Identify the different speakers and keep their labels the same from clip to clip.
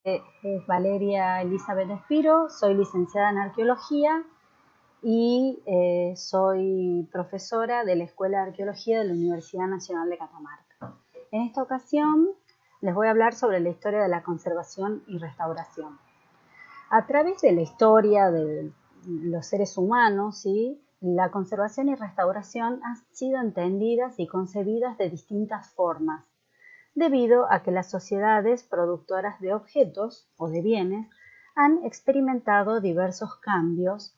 Speaker 1: Es Valeria Elizabeth Espiro, soy licenciada en Arqueología y soy profesora de la Escuela de Arqueología de la Universidad Nacional de Catamarca. En esta ocasión les voy a hablar sobre la historia de la conservación y restauración. A través de la historia de los seres humanos, ¿sí?, la conservación y restauración han sido entendidas y concebidas de distintas formas, debido a que las sociedades productoras de objetos o de bienes han experimentado diversos cambios,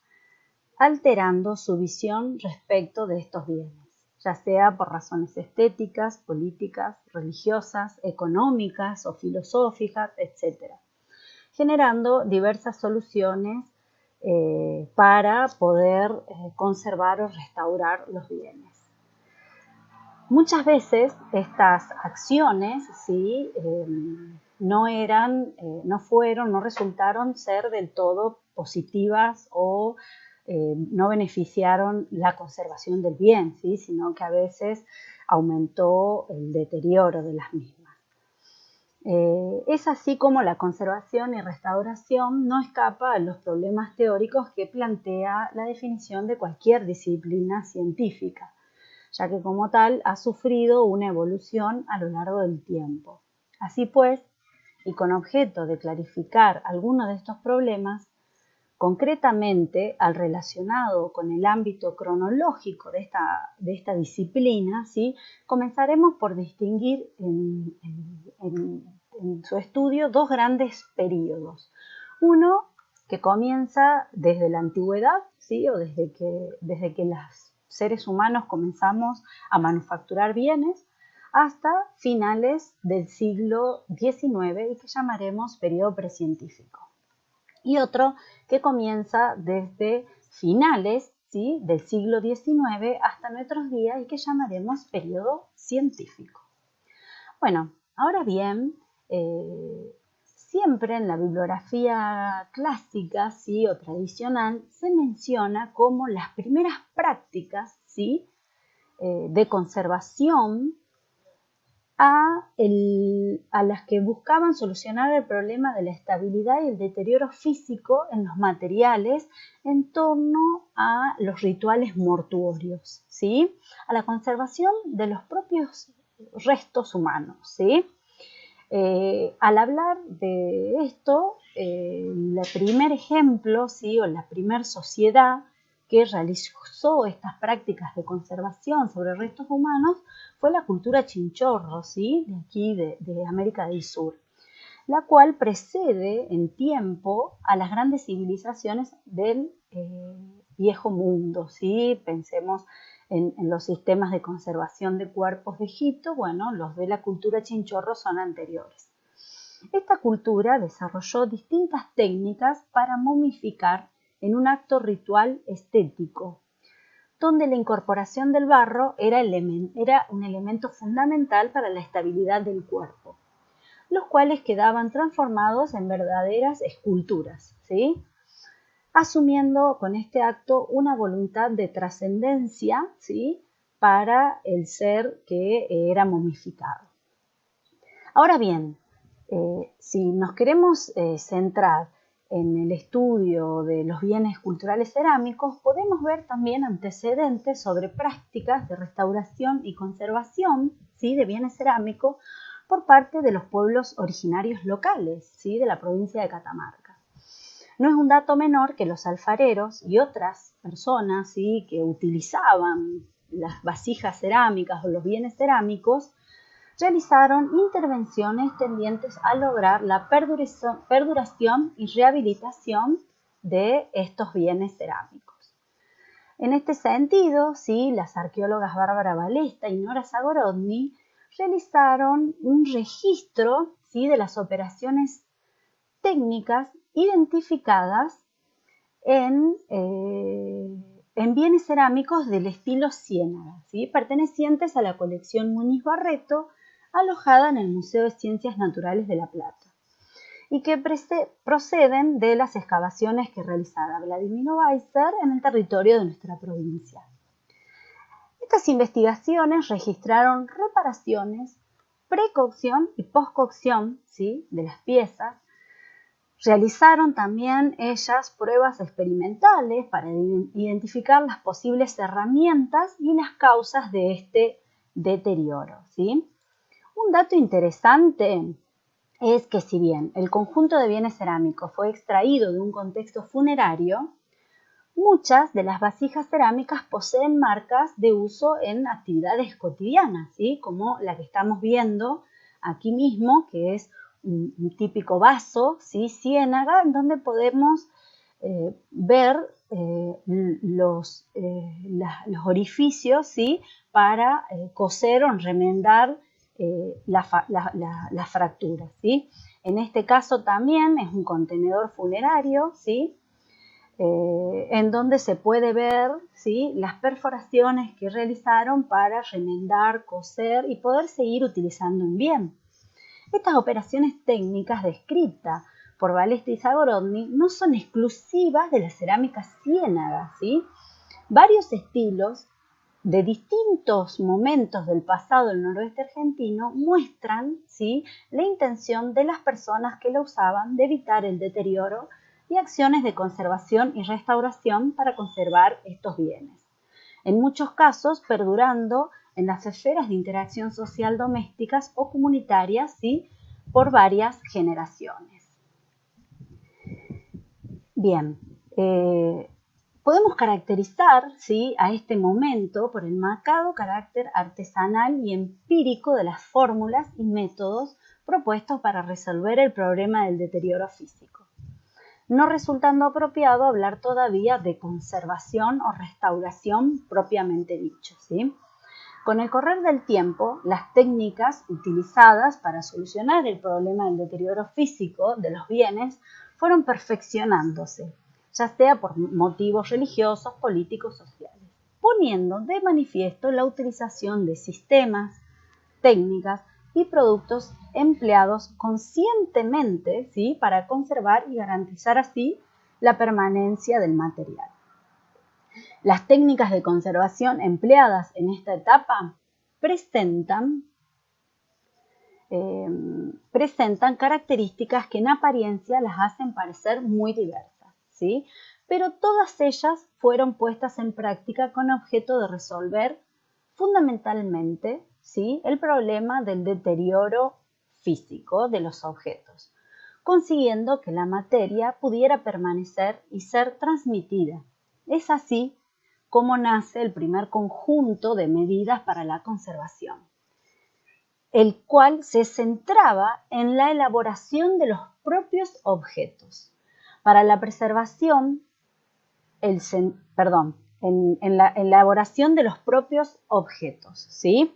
Speaker 1: alterando su visión respecto de estos bienes, ya sea por razones estéticas, políticas, religiosas, económicas o filosóficas, etc., generando diversas soluciones para poder conservar o restaurar los bienes. Muchas veces estas acciones, ¿sí?, no resultaron ser del todo positivas o no beneficiaron la conservación del bien, ¿sí?, sino que a veces aumentó el deterioro de las mismas. Es así como la conservación y restauración no escapa a los problemas teóricos que plantea la definición de cualquier disciplina científica, ya que como tal ha sufrido una evolución a lo largo del tiempo. Así pues, y con objeto de clarificar algunos de estos problemas, concretamente al relacionado con el ámbito cronológico de esta disciplina, ¿sí?, comenzaremos por distinguir en su estudio dos grandes periodos. Uno que comienza desde la antigüedad, ¿sí?, o desde que los seres humanos comenzamos a manufacturar bienes, hasta finales del siglo XIX y que llamaremos periodo precientífico. Y otro que comienza desde finales, ¿sí?, del siglo XIX hasta nuestros días y que llamaremos periodo científico. Bueno, ahora bien, siempre en la bibliografía clásica, ¿sí?, o tradicional, se menciona como las primeras prácticas, ¿sí?, de conservación a las que buscaban solucionar el problema de la estabilidad y el deterioro físico en los materiales en torno a los rituales mortuorios, ¿sí?, a la conservación de los propios restos humanos, ¿sí? Al hablar de esto, el primer ejemplo, ¿sí?, o la primera sociedad que realizó estas prácticas de conservación sobre restos humanos fue la cultura chinchorro, ¿sí?, de aquí de América del Sur, la cual precede en tiempo a las grandes civilizaciones del viejo mundo, ¿sí? Pensemos en los sistemas de conservación de cuerpos de Egipto. Bueno, los de la cultura chinchorro son anteriores. Esta cultura desarrolló distintas técnicas para momificar en un acto ritual estético, donde la incorporación del barro era un elemento fundamental para la estabilidad del cuerpo, los cuales quedaban transformados en verdaderas esculturas, ¿sí?, asumiendo con este acto una voluntad de trascendencia, ¿sí?, para el ser que era momificado. Ahora bien, si nos queremos centrar en el estudio de los bienes culturales cerámicos, podemos ver también antecedentes sobre prácticas de restauración y conservación, ¿sí?, de bienes cerámicos por parte de los pueblos originarios locales, ¿sí?, de la provincia de Catamarca. No es un dato menor que los alfareros y otras personas, ¿sí?, que utilizaban las vasijas cerámicas o los bienes cerámicos realizaron intervenciones tendientes a lograr la perduración y rehabilitación de estos bienes cerámicos. En este sentido, ¿sí?, las arqueólogas Bárbara Balesta y Nora Zagorodny realizaron un registro, ¿sí?, de las operaciones técnicas identificadas en bienes cerámicos del estilo Ciénaga, ¿sí?, pertenecientes a la colección Muniz Barreto, alojada en el Museo de Ciencias Naturales de La Plata, y que proceden de las excavaciones que realizara Vladimiro Weiser en el territorio de nuestra provincia. Estas investigaciones registraron reparaciones, precocción y postcocción, ¿sí?, de las piezas, Realizaron también ellas pruebas experimentales para identificar las posibles herramientas y las causas de este deterioro, ¿sí? Un dato interesante es que si bien el conjunto de bienes cerámicos fue extraído de un contexto funerario, muchas de las vasijas cerámicas poseen marcas de uso en actividades cotidianas, ¿sí? Como la que estamos viendo aquí mismo, que es un típico vaso, ¿sí? Ciénaga, en donde podemos ver los orificios, ¿sí? Para coser o remendar las fracturas, ¿sí? En este caso también es un contenedor funerario, ¿sí? En donde se puede ver, ¿sí? Las perforaciones que realizaron para remendar, coser y poder seguir utilizando un bien. Estas operaciones técnicas descritas por Valesti y Zagorodny no son exclusivas de la cerámica ciénaga, ¿sí? Varios estilos de distintos momentos del pasado del noroeste argentino muestran, ¿sí? La intención de las personas que la usaban de evitar el deterioro y acciones de conservación y restauración para conservar estos bienes. En muchos casos perdurando en las esferas de interacción social domésticas o comunitarias, ¿sí? Por varias generaciones. Bien, podemos caracterizar, ¿sí? A este momento por el marcado carácter artesanal y empírico de las fórmulas y métodos propuestos para resolver el problema del deterioro físico, no resultando apropiado hablar todavía de conservación o restauración propiamente dicho, ¿sí? Con el correr del tiempo, las técnicas utilizadas para solucionar el problema del deterioro físico de los bienes fueron perfeccionándose, ya sea por motivos religiosos, políticos, sociales, poniendo de manifiesto la utilización de sistemas, técnicas y productos empleados conscientemente, ¿sí? Para conservar y garantizar así la permanencia del material. Las técnicas de conservación empleadas en esta etapa presentan características que en apariencia las hacen parecer muy diversas, ¿sí? Pero todas ellas fueron puestas en práctica con objeto de resolver fundamentalmente, ¿sí? El problema del deterioro físico de los objetos, consiguiendo que la materia pudiera permanecer y ser transmitida. Es así como nace el primer conjunto de medidas para la conservación, el cual se centraba en la elaboración de los propios objetos. Para la preservación, en la elaboración de los propios objetos, ¿sí?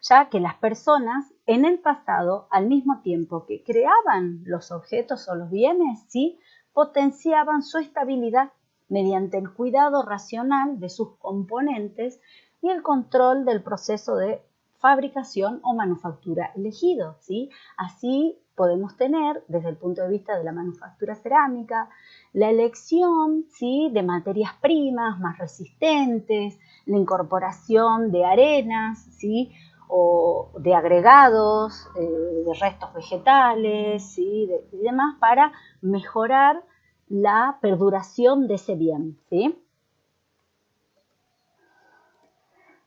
Speaker 1: Ya que las personas en el pasado, al mismo tiempo que creaban los objetos o los bienes, ¿sí? Potenciaban su estabilidad mediante el cuidado racional de sus componentes y el control del proceso de fabricación o manufactura elegido, ¿sí? Así podemos tener, desde el punto de vista de la manufactura cerámica, la elección, ¿sí? De materias primas más resistentes, la incorporación de arenas, ¿sí? O de agregados, de restos vegetales, ¿sí? Y demás para mejorar la perduración de ese bien, ¿sí?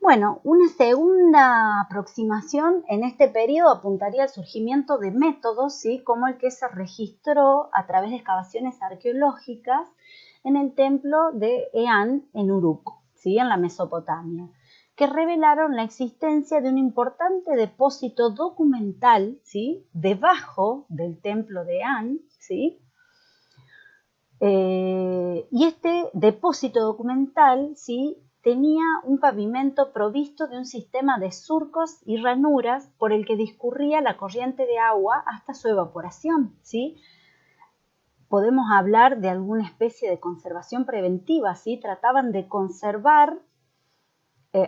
Speaker 1: Bueno, una segunda aproximación en este periodo apuntaría al surgimiento de métodos, ¿sí? Como el que se registró a través de excavaciones arqueológicas en el templo de Eán en Uruk, ¿sí? En la Mesopotamia, que revelaron la existencia de un importante depósito documental, ¿sí? Debajo del templo de Eán, ¿sí? Y este depósito documental, ¿sí? Tenía un pavimento provisto de un sistema de surcos y ranuras por el que discurría la corriente de agua hasta su evaporación, ¿sí? Podemos hablar de alguna especie de conservación preventiva, ¿sí? Trataban de conservar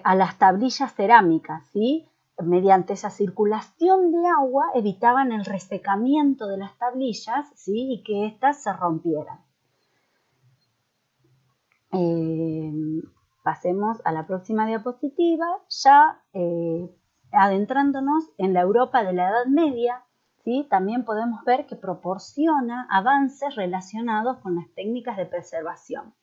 Speaker 1: a las tablillas cerámicas, ¿sí? Mediante esa circulación de agua evitaban el resecamiento de las tablillas, ¿sí? Y que éstas se rompieran. Pasemos a la próxima diapositiva, ya adentrándonos en la Europa de la Edad Media, ¿sí? También podemos ver que proporciona avances relacionados con las técnicas de preservación.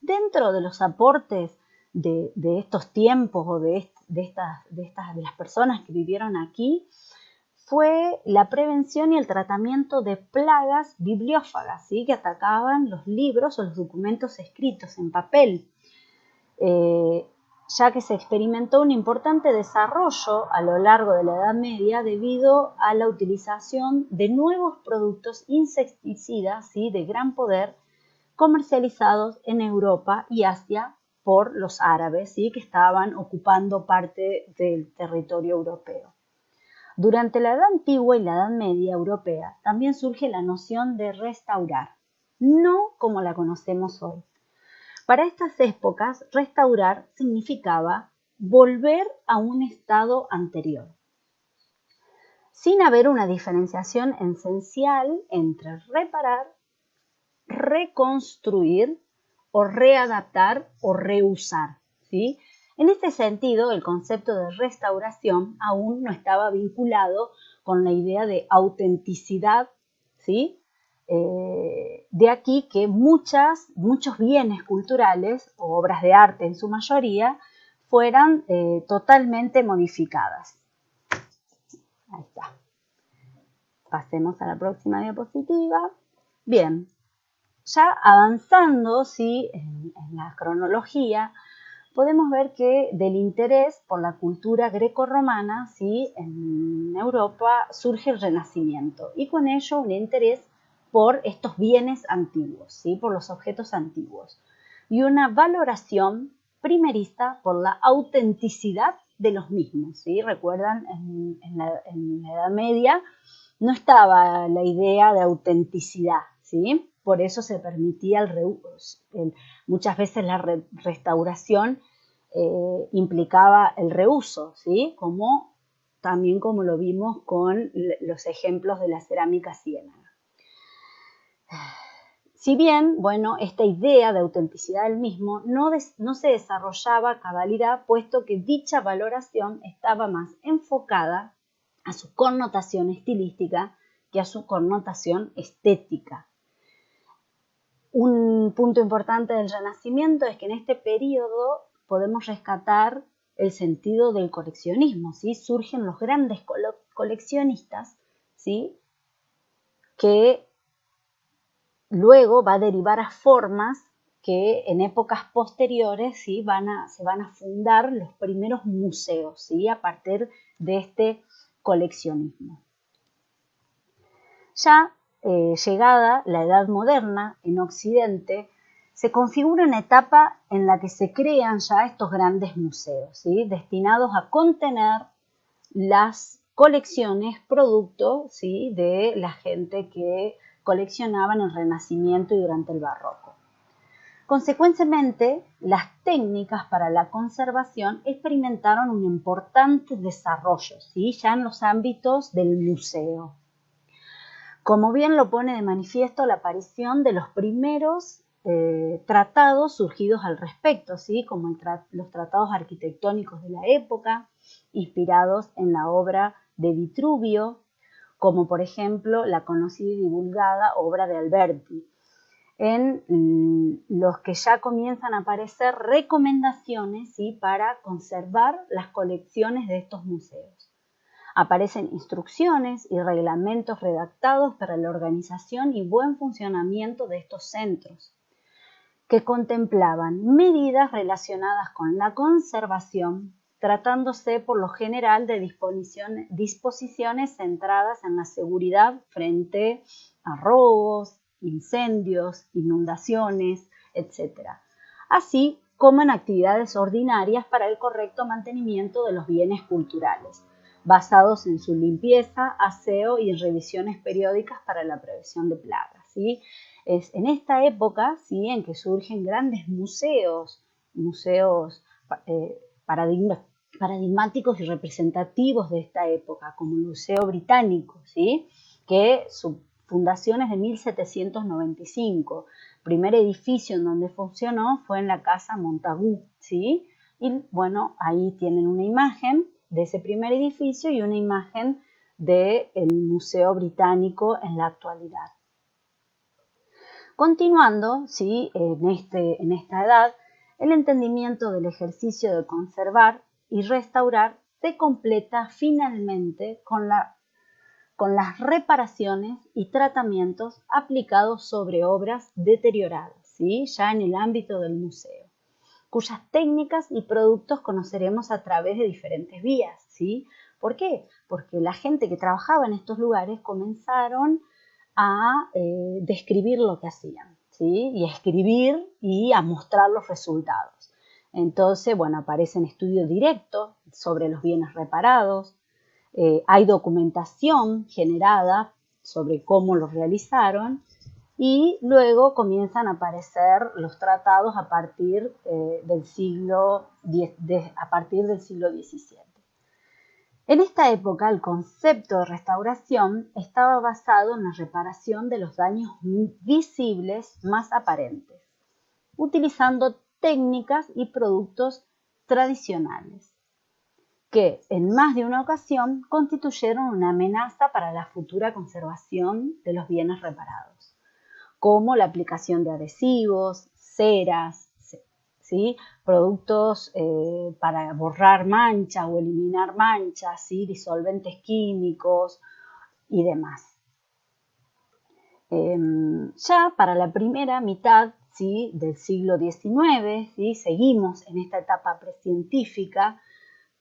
Speaker 1: Dentro de los aportes de estos tiempos o de las personas que vivieron aquí, fue la prevención y el tratamiento de plagas bibliófagas, ¿sí? Que atacaban los libros o los documentos escritos en papel, ya que se experimentó un importante desarrollo a lo largo de la Edad Media debido a la utilización de nuevos productos insecticidas, ¿sí? De gran poder, comercializados en Europa y Asia por los árabes, ¿sí? Que estaban ocupando parte del territorio europeo. Durante la Edad Antigua y la Edad Media europea también surge la noción de restaurar, no como la conocemos hoy. Para estas épocas, restaurar significaba volver a un estado anterior, sin haber una diferenciación esencial entre reparar, reconstruir o readaptar o reusar, ¿sí? En este sentido, el concepto de restauración aún no estaba vinculado con la idea de autenticidad, ¿sí? De aquí que muchos bienes culturales o obras de arte en su mayoría fueran totalmente modificadas. Ahí está. Pasemos a la próxima diapositiva. Bien, ya avanzando, ¿sí? en la cronología, podemos ver que del interés por la cultura grecorromana, ¿sí? En Europa surge el Renacimiento y con ello un interés por estos bienes antiguos, ¿sí? Por los objetos antiguos y una valoración primerista por la autenticidad de los mismos, ¿sí? Recuerdan, en la Edad Media no estaba la idea de autenticidad, ¿sí? Por eso se permitía el reuso. Muchas veces la restauración implicaba el reuso, ¿sí? También como lo vimos con los ejemplos de la cerámica ciénaga. Si bien, bueno, esta idea de autenticidad del mismo no se desarrollaba a cabalidad, puesto que dicha valoración estaba más enfocada a su connotación estilística que a su connotación estética. Un punto importante del Renacimiento es que en este periodo podemos rescatar el sentido del coleccionismo, ¿sí? Surgen los grandes coleccionistas, ¿sí? Que luego va a derivar a formas que en épocas posteriores, ¿sí? se van a fundar los primeros museos, ¿sí? A partir de este coleccionismo. Ya llegada la Edad Moderna en Occidente, se configura una etapa en la que se crean ya estos grandes museos, ¿sí? Destinados a contener las colecciones producto, ¿sí? De la gente que coleccionaba en el Renacimiento y durante el Barroco. Consecuentemente, las técnicas para la conservación experimentaron un importante desarrollo, ¿sí? Ya en los ámbitos del museo. Como bien lo pone de manifiesto la aparición de los primeros tratados surgidos al respecto, ¿sí? Como los tratados arquitectónicos de la época, inspirados en la obra de Vitruvio, como por ejemplo la conocida y divulgada obra de Alberti, en los que ya comienzan a aparecer recomendaciones, ¿sí? Para conservar las colecciones de estos museos. Aparecen instrucciones y reglamentos redactados para la organización y buen funcionamiento de estos centros, que contemplaban medidas relacionadas con la conservación, tratándose por lo general de disposiciones centradas en la seguridad frente a robos, incendios, inundaciones, etc., así como en actividades ordinarias para el correcto mantenimiento de los bienes culturales, basados en su limpieza, aseo y revisiones periódicas para la prevención de plagas, ¿sí? Es en esta época, ¿sí? En que surgen grandes museos paradigmáticos y representativos de esta época, como el Museo Británico, ¿sí? Que su fundación es de 1795. El primer edificio en donde funcionó fue en la Casa Montagu, ¿sí? Y bueno, ahí tienen una imagen de ese primer edificio y una imagen del Museo Británico en la actualidad. Continuando, ¿sí? en esta edad, el entendimiento del ejercicio de conservar y restaurar se completa finalmente con las reparaciones y tratamientos aplicados sobre obras deterioradas, ¿sí? Ya en el ámbito del museo, cuyas técnicas y productos conoceremos a través de diferentes vías, ¿sí? ¿Por qué? Porque la gente que trabajaba en estos lugares comenzaron a describir lo que hacían, ¿sí? Y a escribir y a mostrar los resultados. Entonces, bueno, aparecen estudios directos sobre los bienes reparados, hay documentación generada sobre cómo los realizaron y luego comienzan a aparecer los tratados a partir del siglo XVII. En esta época, el concepto de restauración estaba basado en la reparación de los daños visibles más aparentes, utilizando técnicas y productos tradicionales, que en más de una ocasión constituyeron una amenaza para la futura conservación de los bienes reparados, como la aplicación de adhesivos, ceras, ¿sí? Productos para borrar manchas o eliminar manchas, ¿sí? Disolventes químicos y demás. Ya para la primera mitad, ¿sí? del siglo XIX, ¿sí? seguimos en esta etapa precientífica,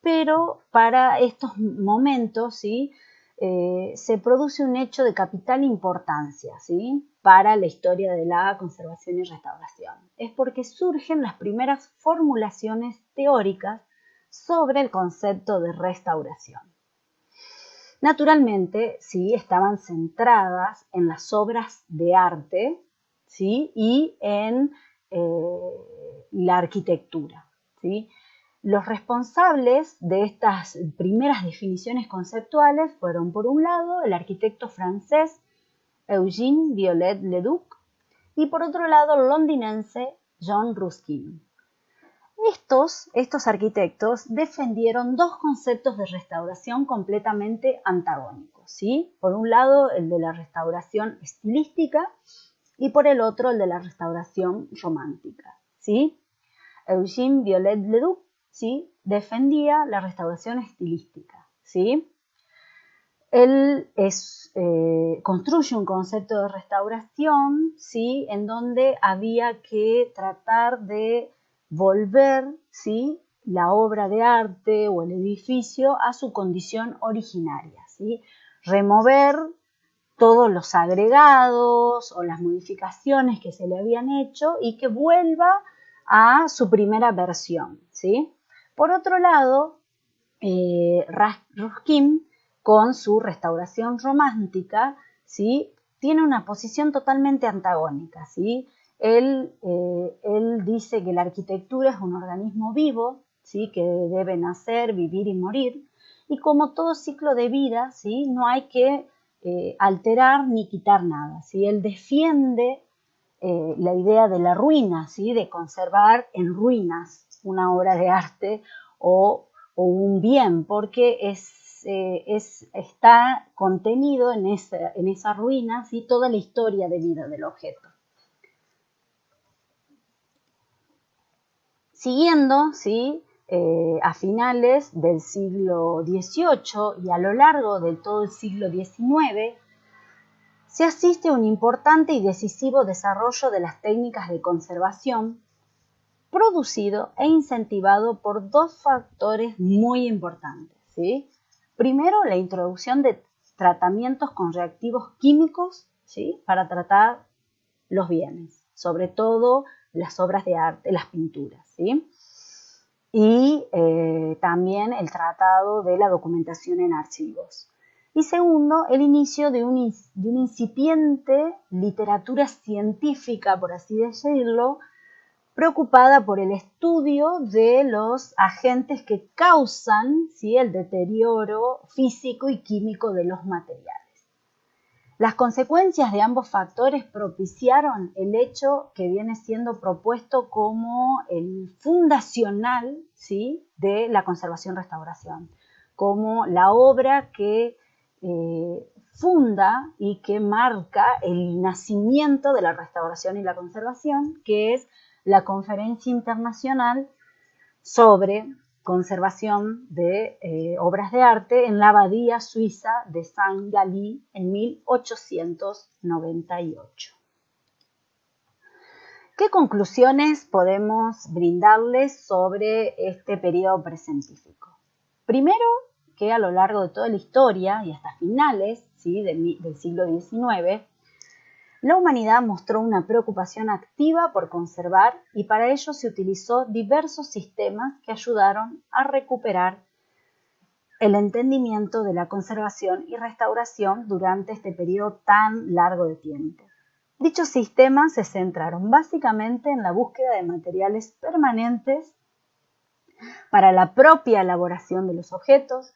Speaker 1: pero para estos momentos, ¿sí? Se produce un hecho de capital importancia, ¿sí? para la historia de la conservación y restauración. Es porque surgen las primeras formulaciones teóricas sobre el concepto de restauración. Naturalmente, ¿sí? estaban centradas en las obras de arte, ¿sí? y en la arquitectura, ¿sí? Los responsables de estas primeras definiciones conceptuales fueron, por un lado, el arquitecto francés Eugène Viollet-le-Duc y, por otro lado, el londinense John Ruskin. Estos arquitectos defendieron dos conceptos de restauración completamente antagónicos, ¿sí? Por un lado, el de la restauración estilística y por el otro, el de la restauración romántica, ¿sí? Eugène Viollet-le-Duc, ¿sí? defendía la restauración estilística, ¿sí? Él construye un concepto de restauración, ¿sí? en donde había que tratar de volver, ¿sí? la obra de arte o el edificio a su condición originaria, ¿sí? remover todos los agregados o las modificaciones que se le habían hecho y que vuelva a su primera versión, ¿sí? Por otro lado, Ruskin, con su restauración romántica, ¿sí? tiene una posición totalmente antagónica, ¿sí? Él dice que la arquitectura es un organismo vivo, ¿sí? que debe nacer, vivir y morir, y como todo ciclo de vida, ¿sí? no hay que alterar ni quitar nada, ¿sí? Él defiende la idea de la ruina, ¿sí? de conservar en ruinas una obra de arte o un bien, porque está contenido en esa ruina, ¿sí? toda la historia de vida del objeto. Siguiendo, ¿sí? A finales del siglo XVIII y a lo largo de todo el siglo XIX, se asiste a un importante y decisivo desarrollo de las técnicas de conservación, producido e incentivado por dos factores muy importantes, ¿sí? Primero, la introducción de tratamientos con reactivos químicos, ¿sí? para tratar los bienes, sobre todo las obras de arte, las pinturas, ¿sí? Y también el tratado de la documentación en archivos. Y segundo, el inicio de una incipiente literatura científica, por así decirlo, preocupada por el estudio de los agentes que causan, ¿sí? el deterioro físico y químico de los materiales. Las consecuencias de ambos factores propiciaron el hecho que viene siendo propuesto como el fundacional, ¿sí? de la conservación-restauración, como la obra que funda y que marca el nacimiento de la restauración y la conservación, que es la Conferencia Internacional sobre Conservación de Obras de Arte en la Abadía Suiza de Saint-Gally en 1898. ¿Qué conclusiones podemos brindarles sobre este periodo precientífico? Primero, que a lo largo de toda la historia y hasta finales, ¿sí?, del siglo XIX, la humanidad mostró una preocupación activa por conservar y para ello se utilizó diversos sistemas que ayudaron a recuperar el entendimiento de la conservación y restauración durante este periodo tan largo de tiempo. Dichos sistemas se centraron básicamente en la búsqueda de materiales permanentes para la propia elaboración de los objetos,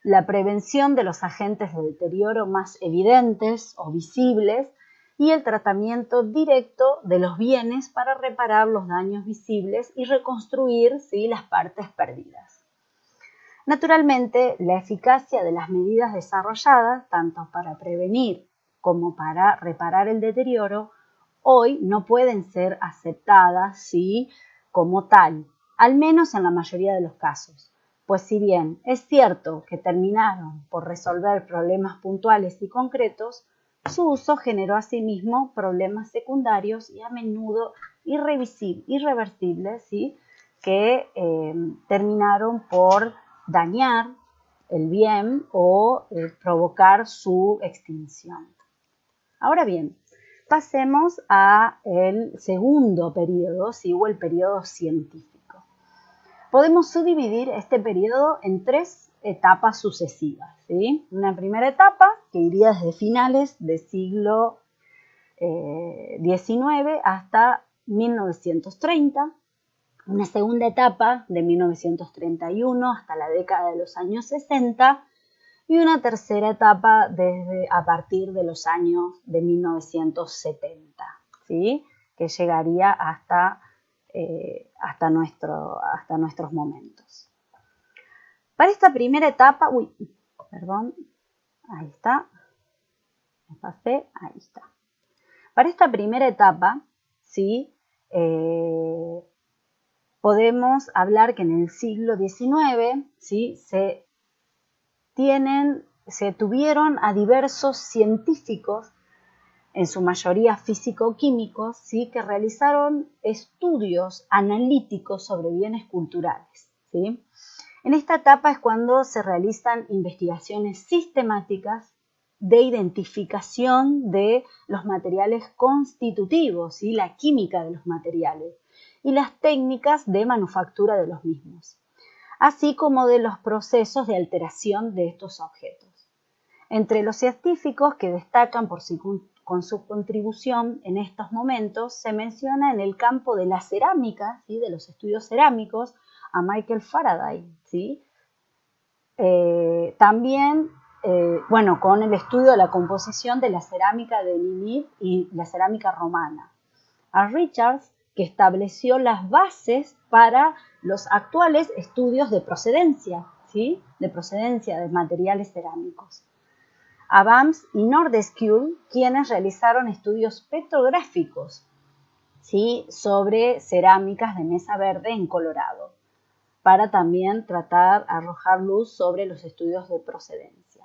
Speaker 1: la prevención de los agentes de deterioro más evidentes o visibles y el tratamiento directo de los bienes para reparar los daños visibles y reconstruir, ¿sí?, las partes perdidas. Naturalmente, la eficacia de las medidas desarrolladas, tanto para prevenir como para reparar el deterioro, hoy no pueden ser aceptadas, ¿sí?, como tal, al menos en la mayoría de los casos. Pues si bien es cierto que terminaron por resolver problemas puntuales y concretos, su uso generó asimismo problemas secundarios y a menudo irreversibles, ¿sí?, que terminaron por dañar el bien o provocar su extinción. Ahora bien, pasemos al segundo periodo, ¿sí?, o el periodo científico. Podemos subdividir este periodo en tres etapas sucesivas, ¿sí? Una primera etapa que iría desde finales del siglo XIX hasta 1930, una segunda etapa de 1931 hasta la década de los años 60 y una tercera etapa a partir de los años de 1970, ¿sí?, que llegaría hasta nuestros momentos. Para esta primera etapa, ahí está, me pasé, ahí está. Para esta primera etapa, ¿sí?, podemos hablar que en el siglo XIX, ¿sí?, se tuvieron a diversos científicos, en su mayoría físico-químicos, ¿sí?, que realizaron estudios analíticos sobre bienes culturales, ¿sí? En esta etapa es cuando se realizan investigaciones sistemáticas de identificación de los materiales constitutivos, ¿sí?, la química de los materiales y las técnicas de manufactura de los mismos, así como de los procesos de alteración de estos objetos. Entre los científicos que destacan con su contribución en estos momentos, se menciona en el campo de la cerámica, ¿sí?, de los estudios cerámicos, a Michael Faraday, ¿sí? También, con el estudio de la composición de la cerámica de Nínive y la cerámica romana. A Richards, que estableció las bases para los actuales estudios de procedencia, ¿sí?, de procedencia de materiales cerámicos. A Bams y Nordenskiöld, quienes realizaron estudios petrográficos, ¿sí?, sobre cerámicas de mesa verde en Colorado, para también tratar de arrojar luz sobre los estudios de procedencia.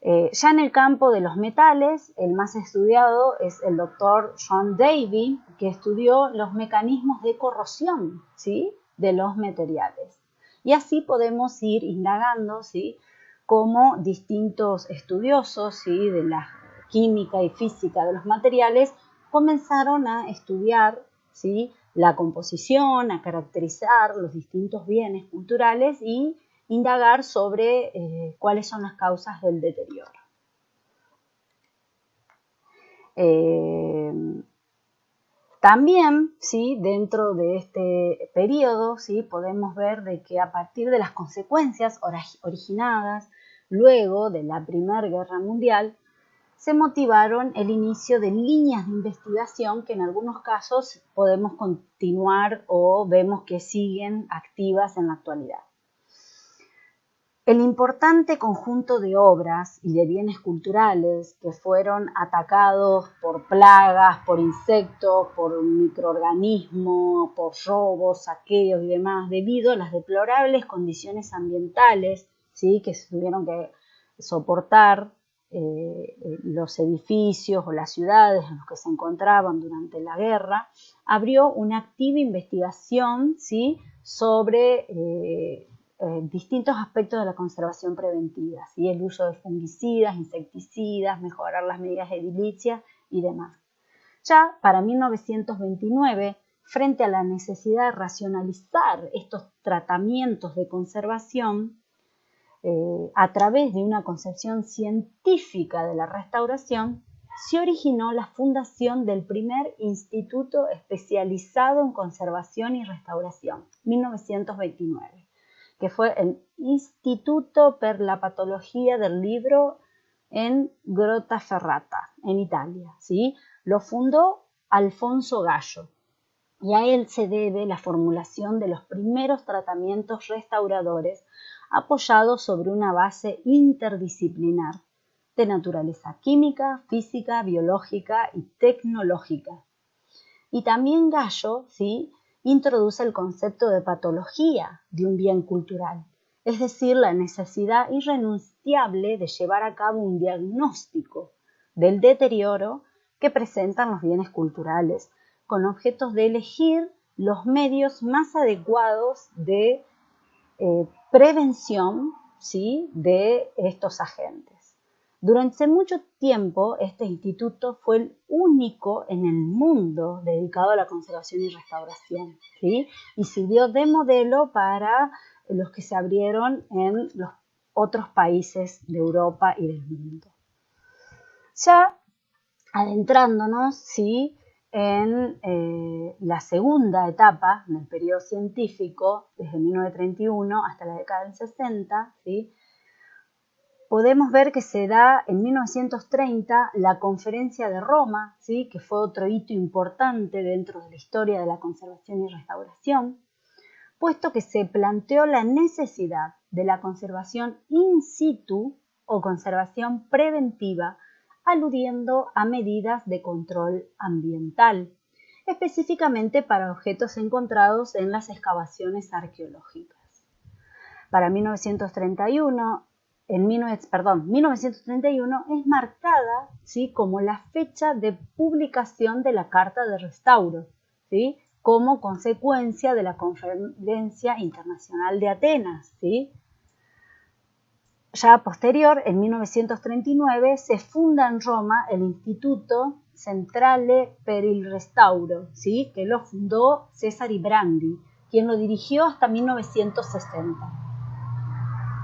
Speaker 1: Ya en el campo de los metales, el más estudiado es el doctor John Davy, que estudió los mecanismos de corrosión, ¿sí?, de los materiales. Y así podemos ir indagando, ¿sí?, cómo distintos estudiosos, ¿sí?, de la química y física de los materiales comenzaron a estudiar, ¿sí?, la composición, a caracterizar los distintos bienes culturales y indagar sobre cuáles son las causas del deterioro. También, ¿sí?, dentro de este periodo, ¿sí?, podemos ver de que a partir de las consecuencias originadas luego de la Primera Guerra Mundial, se motivaron el inicio de líneas de investigación que en algunos casos podemos continuar o vemos que siguen activas en la actualidad. El importante conjunto de obras y de bienes culturales que fueron atacados por plagas, por insectos, por microorganismos, por robos, saqueos y demás, debido a las deplorables condiciones ambientales, ¿sí?, que se tuvieron que soportar los edificios o las ciudades en los que se encontraban durante la guerra, abrió una activa investigación, ¿sí?, sobre distintos aspectos de la conservación preventiva, ¿sí?, el uso de fungicidas, insecticidas, mejorar las medidas edilicias y demás. Ya para 1929, frente a la necesidad de racionalizar estos tratamientos de conservación a través de una concepción científica de la restauración, se originó la fundación del primer instituto especializado en conservación y restauración, 1929. Que fue el Instituto per la Patología del Libro en Grottaferrata, en Italia, ¿sí? Lo fundó Alfonso Gallo y a él se debe la formulación de los primeros tratamientos restauradores apoyados sobre una base interdisciplinar de naturaleza química, física, biológica y tecnológica. Y también Gallo, ¿sí?, introduce el concepto de patología de un bien cultural, es decir, la necesidad irrenunciable de llevar a cabo un diagnóstico del deterioro que presentan los bienes culturales, con objetos de elegir los medios más adecuados de prevención, ¿sí?, de estos agentes. Durante mucho tiempo, este instituto fue el único en el mundo dedicado a la conservación y restauración, ¿sí?, y sirvió de modelo para los que se abrieron en los otros países de Europa y del mundo. Ya adentrándonos, ¿sí?, en la segunda etapa del periodo científico, desde 1931 hasta la década del 60, ¿sí?, podemos ver que se da en 1930 la Conferencia de Roma, ¿sí?, que fue otro hito importante dentro de la historia de la conservación y restauración, puesto que se planteó la necesidad de la conservación in situ o conservación preventiva, aludiendo a medidas de control ambiental, específicamente para objetos encontrados en las excavaciones arqueológicas. Para 1931 es marcada, ¿sí?, como la fecha de publicación de la Carta de Restauro, ¿sí?, como consecuencia de la Conferencia Internacional de Atenas, ¿sí? Ya posterior, en 1939, se funda en Roma el Instituto Centrale per il Restauro, ¿sí?, que lo fundó Cesare Brandi, quien lo dirigió hasta 1960.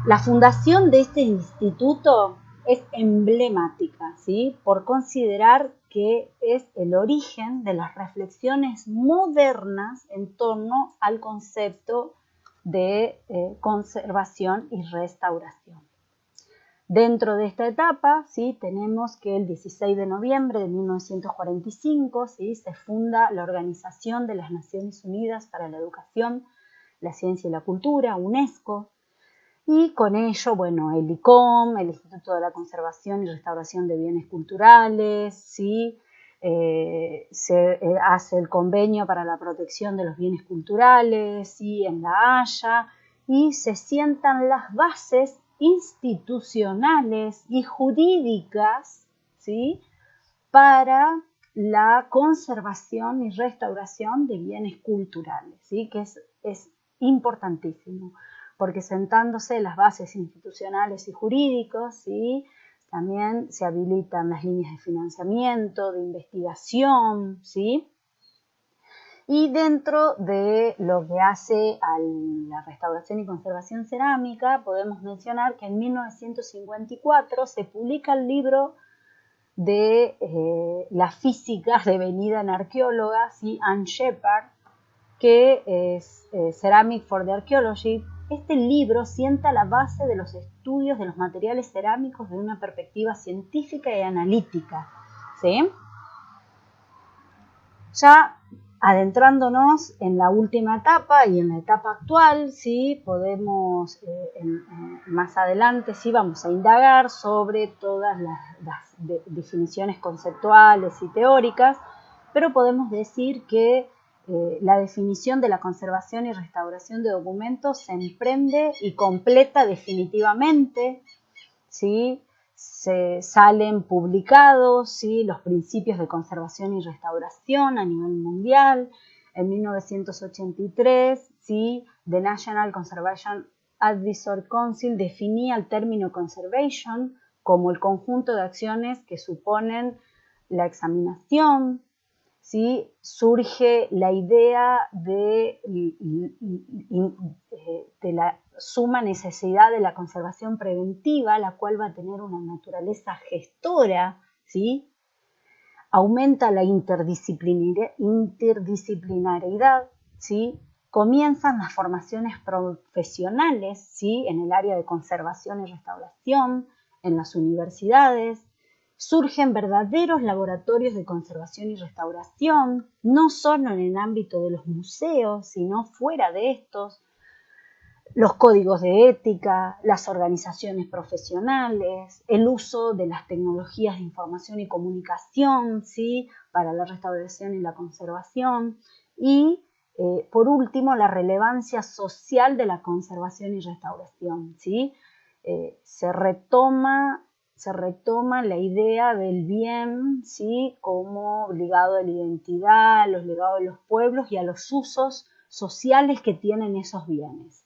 Speaker 1: La fundación de este instituto es emblemática, ¿sí?, por considerar que es el origen de las reflexiones modernas en torno al concepto de conservación y restauración. Dentro de esta etapa, ¿sí?, tenemos que el 16 de noviembre de 1945, ¿sí?, se funda la Organización de las Naciones Unidas para la Educación, la Ciencia y la Cultura, UNESCO, y con ello, bueno, el ICOM, el Instituto de la Conservación y Restauración de Bienes Culturales, ¿sí?, se hace el convenio para la protección de los bienes culturales, ¿sí?, en La Haya, y se sientan las bases institucionales y jurídicas, ¿sí?, para la conservación y restauración de bienes culturales, ¿sí?, que es importantísimo, porque sentándose las bases institucionales y jurídicas, ¿sí?, también se habilitan las líneas de financiamiento, de investigación, ¿sí? Y dentro de lo que hace a la restauración y conservación cerámica, podemos mencionar que en 1954 se publica el libro de la física devenida en arqueóloga, ¿sí?, Anne Shepard, que es Ceramic for the Archaeology. Este libro sienta la base de los estudios de los materiales cerámicos desde una perspectiva científica y analítica, ¿sí? Ya Adentrándonos en la última etapa y en la etapa actual, ¿sí? Podemos más adelante ¿sí? Vamos a indagar sobre todas las definiciones conceptuales y teóricas, pero podemos decir que la definición de la conservación y restauración de documentos se emprende y completa definitivamente, ¿sí? Se salen publicados, ¿sí? Los principios de conservación y restauración a nivel mundial. En 1983, ¿sí? The National Conservation Advisory Council definía el término conservation como el conjunto de acciones que suponen la examinación, ¿sí? Surge la idea de la suma necesidad de la conservación preventiva, la cual va a tener una naturaleza gestora, ¿sí? Aumenta la interdisciplinariedad, ¿sí? Comienzan las formaciones profesionales, ¿sí? En el área de conservación y restauración, en las universidades. Surgen verdaderos laboratorios de conservación y restauración, no solo en el ámbito de los museos, sino fuera de estos. Los códigos de ética, las organizaciones profesionales, el uso de las tecnologías de información y comunicación, ¿sí? Para la restauración y la conservación. Y, por último, la relevancia social de la conservación y restauración, ¿sí? Se retoma la idea del bien, ¿sí? Como ligado a la identidad, los legados de los pueblos y a los usos sociales que tienen esos bienes.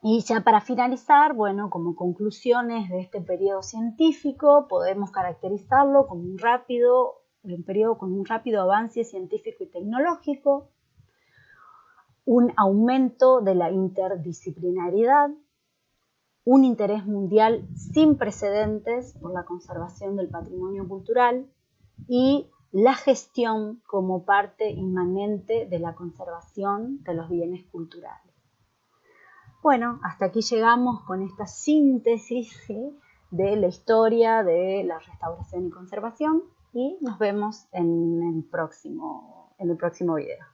Speaker 1: Y ya para finalizar, bueno, como conclusiones de este periodo científico, podemos caracterizarlo como un periodo con un rápido avance científico y tecnológico, un aumento de la interdisciplinariedad, un interés mundial sin precedentes por la conservación del patrimonio cultural y la gestión como parte inmanente de la conservación de los bienes culturales. Bueno, hasta aquí llegamos con esta síntesis, ¿sí? De la historia de la restauración y conservación y nos vemos en el próximo video.